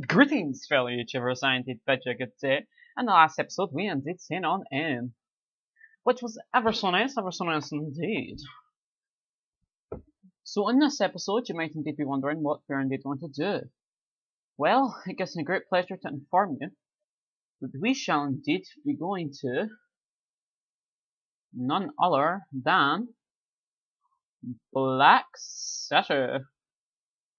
Greetings, fellow YouTuber scientists, bet you could say. In the last episode, we ended scene on N, which was ever so nice indeed. So in this episode, you might indeed be wondering what we're indeed going to do. Well, it gives me great pleasure to inform you that we shall indeed be going to none other than Black City.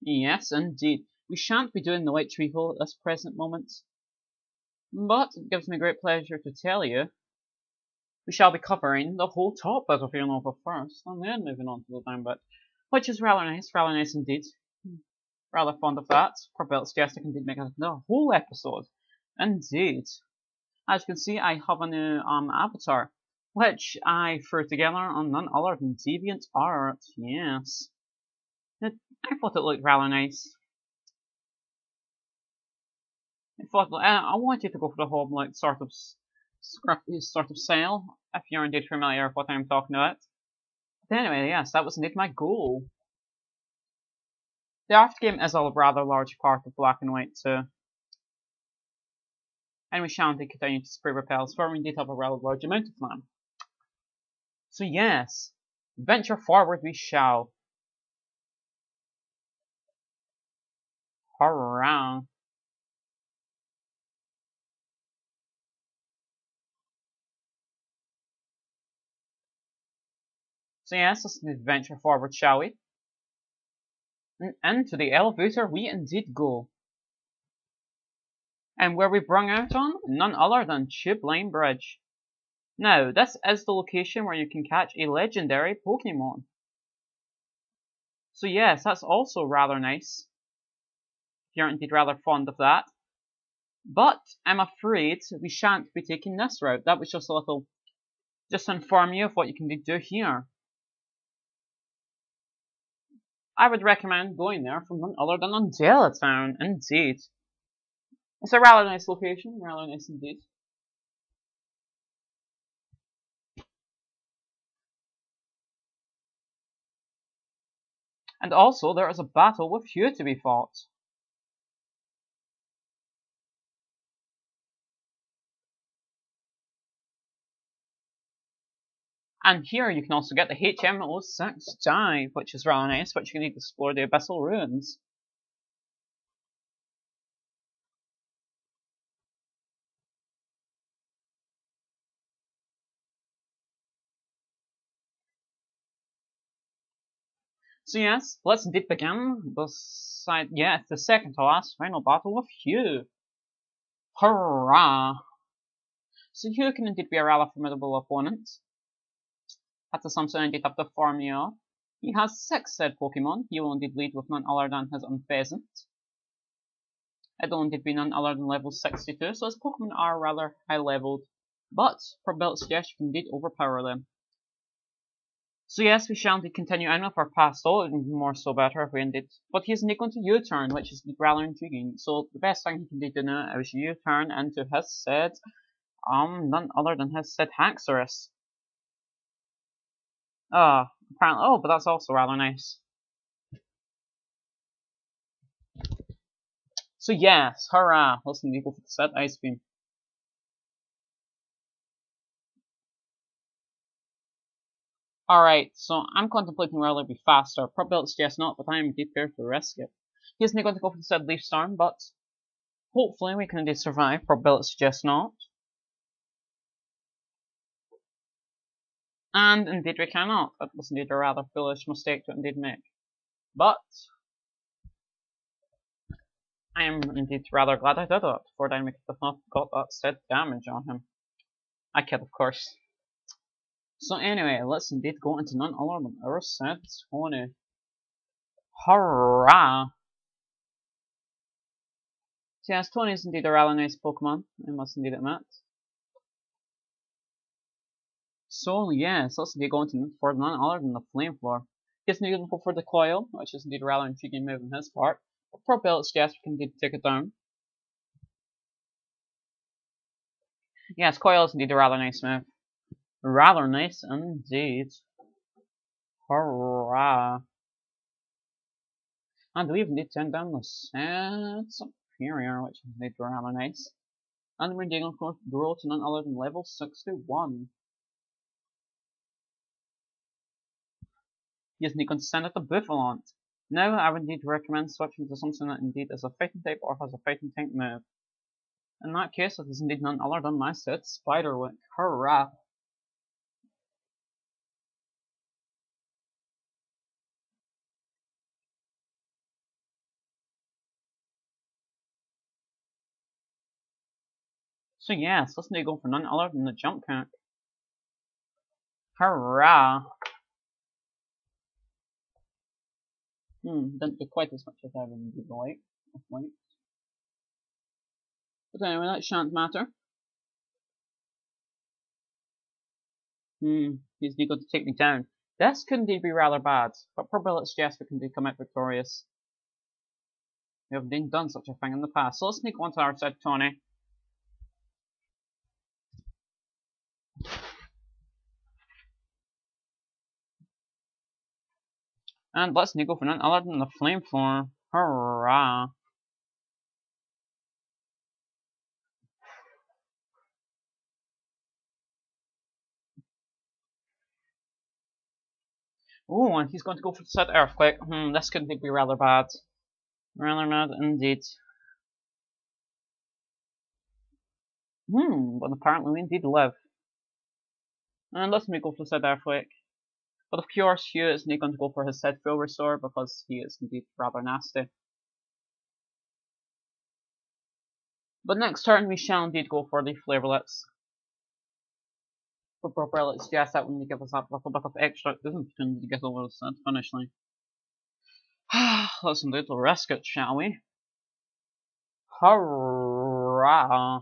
Yes, indeed. We shan't be doing the White Tree Hole at this present moment, but it gives me great pleasure to tell you we shall be covering the whole top bit of Nova first, and then moving on to the down bit, which is rather nice indeed. Rather fond of that. Probably suggested I can indeed make it the whole episode. Indeed. As you can see, I have a new avatar, which I threw together on none other than DeviantArt. Yes. I thought it looked rather nice. I want you to go for the whole like sort of scruffy sort of style, if you're indeed familiar with what I'm talking about. But anyway, yes, that was indeed my goal. The art game is a rather large part of Black and White too. And we shall indeed continue to spray repels, for we indeed have a rather large amount of them. So yes, venture forward we shall. Hurrah! So yes, let's venture forward, shall we? And into the elevator we indeed go. And where we brung out on, none other than Tube Line Bridge. Now, this is the location where you can catch a legendary Pokémon. So yes, that's also rather nice. If you're indeed rather fond of that. But, I'm afraid, we shan't be taking this route. That was just a little, just to inform you of what you can do here. I would recommend going there from none other than Undella Town, indeed. It's a rather nice location, rather nice indeed. And also, there is a battle with Hugh to be fought. And here you can also get the HM06 dive, which is rather nice, which you can need to explore the Abyssal Ruins. So yes, let's indeed begin the second to last final battle with Hugh. Hurrah! So Hugh can indeed be a rather formidable opponent. At the some indeed have to farm you up. He has 6 said Pokemon. He will indeed lead with none other than his Unpheasant. It will indeed be none other than level 62, so his Pokemon are rather high leveled. But, for build suggestion, you can indeed overpower them. So yes, we shall indeed continue on with our pastel, even more so better if we indeed. But he is indeed going to U-turn, which is rather intriguing. So the best thing he can do now is U-turn into his said, none other than his said Haxorus. Apparently, but that's also rather nice. So yes, hurrah! Let's indeed go for the set Ice Beam. Alright, so I'm contemplating whether it'll be faster. Probability suggests not, but I am indeed prepared to risk it. He isn't going to go for the said Leaf Storm, but hopefully we can indeed survive. Probability suggests not. And indeed we cannot. That was indeed a rather foolish mistake to indeed make. But I am indeed rather glad I did it, for I make the not got that said damage on him. I kid, of course. So anyway, let's indeed go into none other than our said Tony. Hurrah! So yes, Tony is indeed a rather nice Pokemon, I must indeed admit. So yes, let's indeed go into for none other than the Flame Floor. He's indeed going to go for the Coil, which is indeed a rather intriguing move on his part. But probability suggests we can indeed take it down. Yes, Coil is indeed a rather nice move. Rather nice indeed. Hurrah! And we even did turn down the set superior, which is indeed rather nice. And we're indeed of course grow to none other than level 61. He is indeed going to send out the Buffalont. Now I would indeed recommend switching to something that indeed is a fighting type or has a fighting type move. In that case, it is indeed none other than my set Spiderwick. Hurrah! So yes, let's indeed go for none other than the jump kick. Hurrah! Didn't do quite as much as I would indeed like. But anyway, that shan't matter. He's indeed going to take me down. This could indeed be rather bad, but probably Jasper can indeed come out victorious. We have indeed done such a thing in the past. So let's sneak onto our side, Tony. And let's sneak go for none other than the Flamethrower. Hurrah! Oh, and he's going to go for the set Earthquake. This could indeed be rather bad. Rather bad indeed. But apparently we indeed live. And let's go for the set Earthquake. But of course, Hugh is indeed going to go for his set Full Restore because he is indeed rather nasty. But next turn we shall indeed go for the Flavorlets. For proper let's guess that when you give us that little bit of extra isn't going to get over the set finish line. Let's indeed risk it, shall we? Hurrah!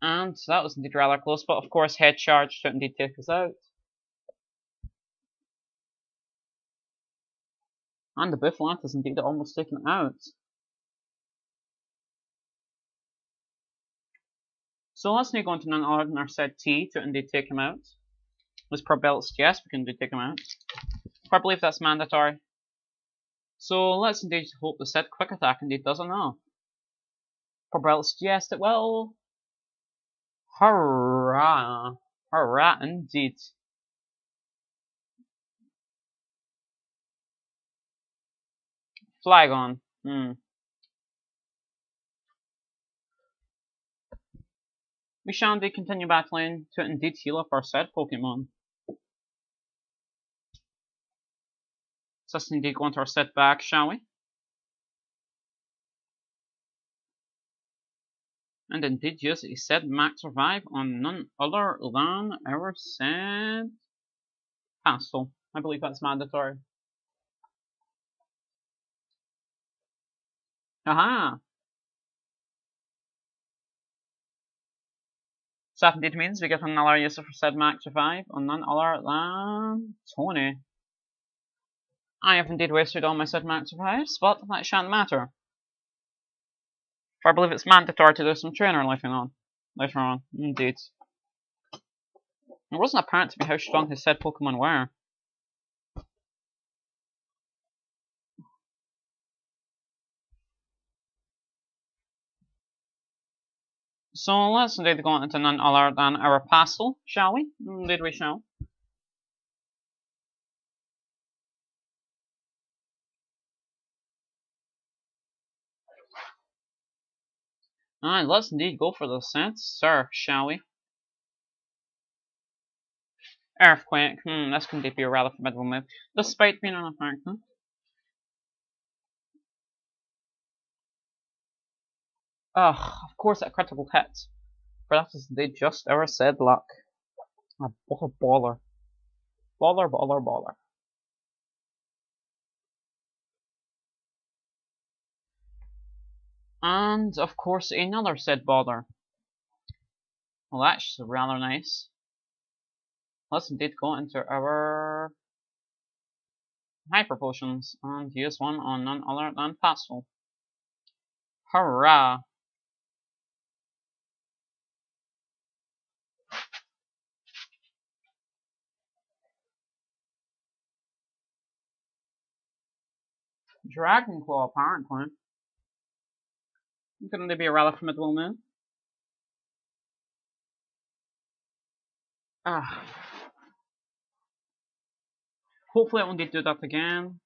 And that was indeed rather close, but of course head charge should indeed take us out. And the Buffalont is indeed almost taken out. So let's now go into none other than our set T to indeed take him out. With probability yes, we can indeed take him out. I believe that's mandatory. So let's indeed hope the set quick attack indeed does enough. Probability yes, it will. Hurrah! Hurrah indeed. Flygon. We shall indeed continue battling to indeed heal up our said Pokemon. So let's indeed go into our set back, shall we? And indeed use a said Max Revive on none other than our said Pastel. I believe that's mandatory. Aha! So that indeed means we get another use of said Max Revive on none other than Tony. I have indeed wasted all my said Max Revives, but that shan't matter. For I believe it's mandatory to do some trainer later on. Indeed. It wasn't apparent to me how strong his said Pokemon were. So let's indeed go into none other than our Pastel, shall we? Indeed we shall. Alright, let's indeed go for the set Surf, shall we? Earthquake, this can indeed be a rather formidable move, despite being an effective. Ugh, of course a critical hit. But that is indeed just our said luck. What a baller. Baller. And of course another said baller. Well, that's rather nice. Let's indeed go into our Hyper Potions and use one on none other than Pastel. Hurrah! Dragon Claw, apparently. Couldn't they be a rather formidable move? Ah. Hopefully it won't do that again.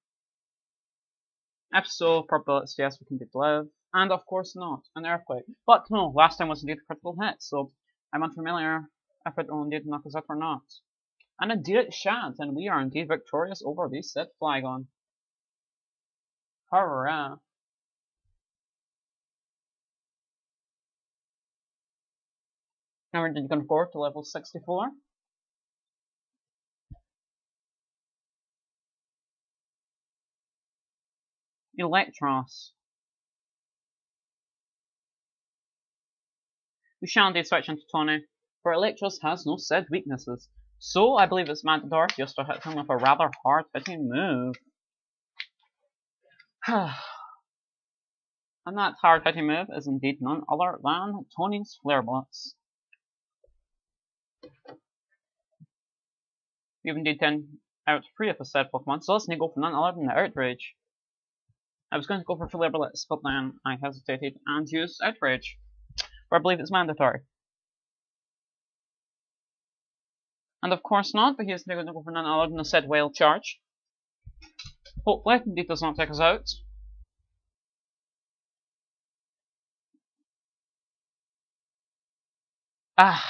If so, probability yes, we can did live. And of course not, an earthquake. But no, last time was indeed a critical hit, so I'm unfamiliar if it only did knock us out or not. And indeed it shan't, and we are indeed victorious over the said Flygon. Hurrah! Now we're indeed going forward to level 64. Electros. We shall indeed switch into Tony, for Electros has no said weaknesses, so I believe it's mandatory just to hit him with a rather hard-hitting move. And that hard-hitting move is indeed none other than Tony's Flare Blitz. We've indeed taken out 3 of the said Pokemon, so let's go for none other than the Outrage. I was going to go for Flare Blitz, but then I hesitated and used Outrage, for I believe it's mandatory. And of course not, but he's going to go for none other than the said Whale Charge. Hopefully, indeed does not take us out. Ah!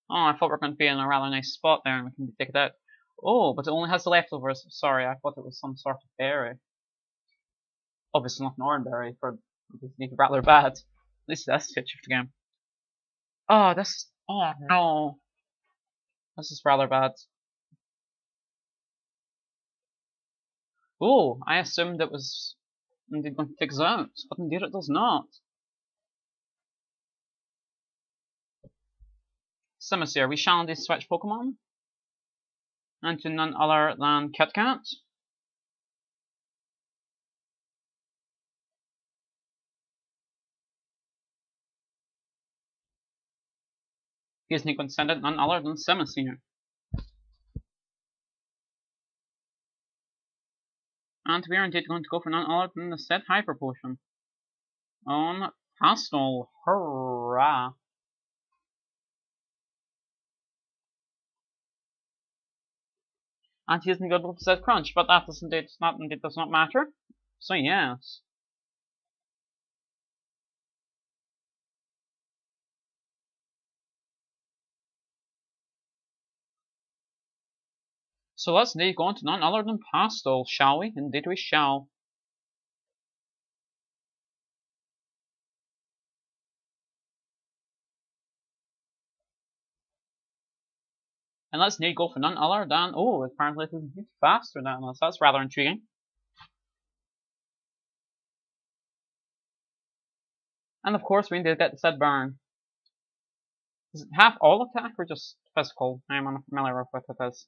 Oh, I thought we were going to be in a rather nice spot there and we can take it out. Oh, but it only has the leftovers. Sorry, I thought it was some sort of berry. Obviously not an orange berry, for it's rather bad. At least that's hit shift again. Oh, this. Oh no. This is rather bad. Oh, I assumed it was indeed going to take us out, but indeed it does not. Simisear, we shall indeed switch Pokemon. And to none other than Kit Kat. He is going to send it none other than Simisear. And we are indeed going to go for none other than the said Hyper Potion. On Pastel. Hurrah! And he isn't good with the said Crunch, but that does indeed not matter. So yes. So let's indeed go on to none other than Pastel, shall we? Indeed we shall. And let's indeed go for none other than, oh, apparently it is faster than us. That's rather intriguing. And of course we indeed get the said Burn. Does it have all attack or just physical? I'm unfamiliar with what it is.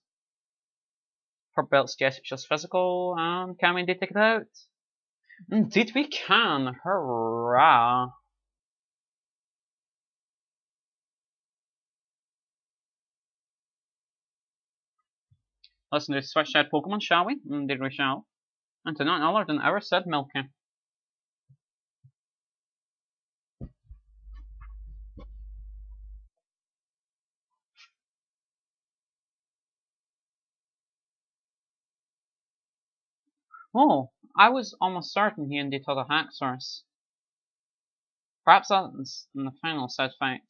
For belts, yes, it's just physical. Can we indeed take it out? Indeed we can! Hurrah! Let's indeed switch out Pokemon, shall we? Indeed we shall. And to none other than our said Milky. Oh, I was almost certain he indeed had a hack source. Perhaps that's in the final said fight.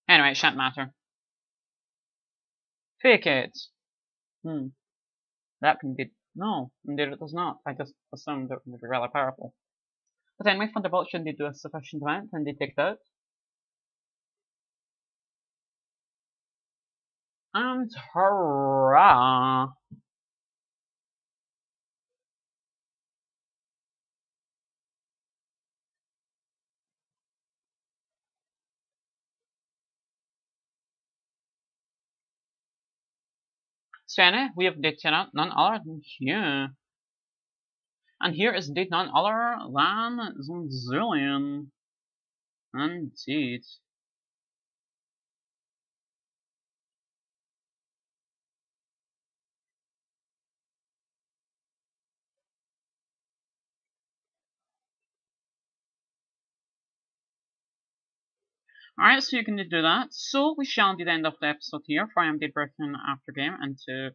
Anyway, it shan't matter. Fake it! That can be. No, indeed it does not. I just assumed it would be rather powerful. But anyway, Thunderbolt should indeed do a sufficient amount and indeed take it out. And hurrah! So we have indeed taken out none other than Hugh. And here is indeed none other than Zonzillion. Indeed. Alright, so you can do that. So we shall indeed end of the episode here, for I am indeed breaking after game into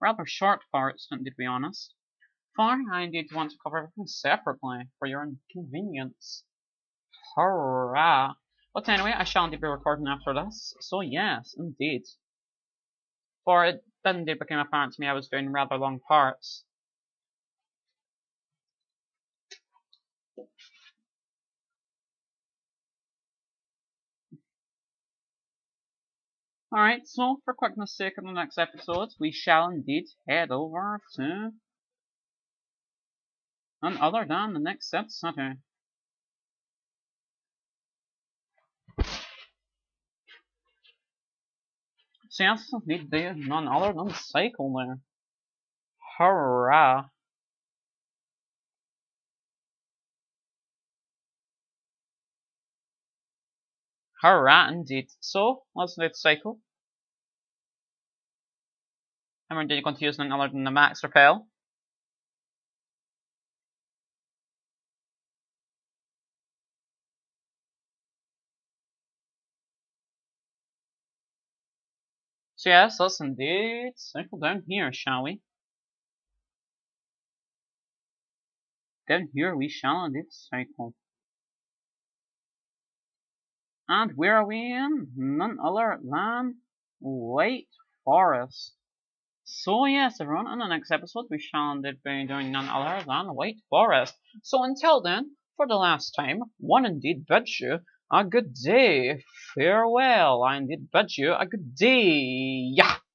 rather short parts, to be honest. For I indeed want to cover everything separately for your convenience. Hurrah! But anyway, I shall indeed be recording after this, so yes, indeed. For it then indeed became apparent to me I was doing rather long parts. Alright, so for quickness sake in the next episode, we shall indeed head over to none other than the next city. So yes, indeed be none other than Cycle there. Hurrah! Hurrah indeed. So, let's do Cycle. And we're going to use none other than the Max Repel. So yes, let's indeed cycle down here, shall we? Down here we shall indeed cycle. And where are we in? None other than White Forest. So yes, everyone, in the next episode we shall indeed be doing none other than White Forest. So until then, for the last time, one indeed bids you a good day. Farewell, I indeed bid you a good day. Yeah.